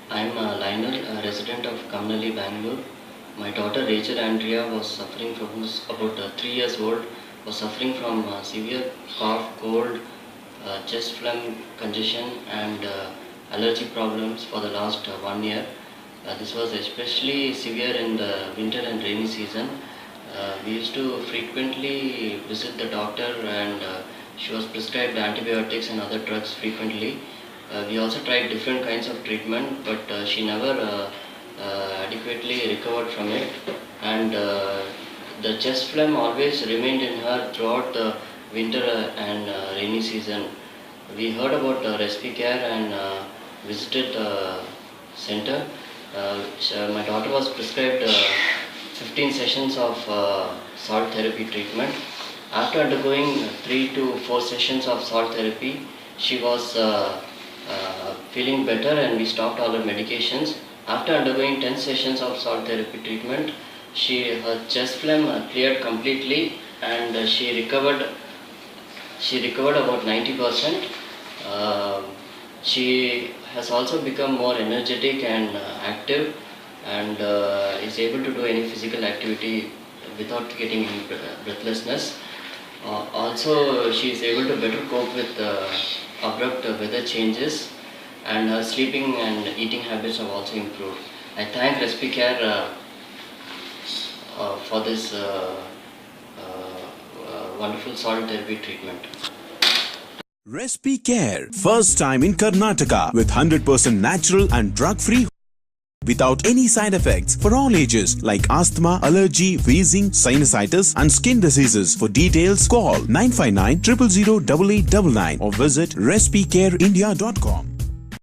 I'm Lionel, a resident of Kamnali, Bangalore. My daughter Rachel Andrea was suffering from, who's about 3 years old, was suffering from severe cough, cold, chest phlegm, congestion, and allergy problems for the last 1 year. This was especially severe in the winter and rainy season. We used to frequently visit the doctor, and she was prescribed antibiotics and other drugs frequently. We also tried different kinds of treatment, but she never adequately recovered from it. And the chest phlegm always remained in her throughout the winter and rainy season. We heard about Respicare and visited the center. My daughter was prescribed 15 sessions of salt therapy treatment. After undergoing 3 to 4 sessions of salt therapy, she was feeling better, and we stopped all her medications. After undergoing 10 sessions of salt therapy treatment, her chest phlegm cleared completely, and she recovered about 90%. She has also become more energetic and active, and is able to do any physical activity without getting any breathlessness. Also, she is able to better cope with abrupt weather changes, and her sleeping and eating habits have also improved. I thank Respicare for this wonderful salt therapy treatment. Respicare, first time in Karnataka with 100% natural and drug-free without any side effects for all ages like asthma, allergy, wheezing, sinusitis and skin diseases. For details, call 959 000 8899 or visit respicareindia.com.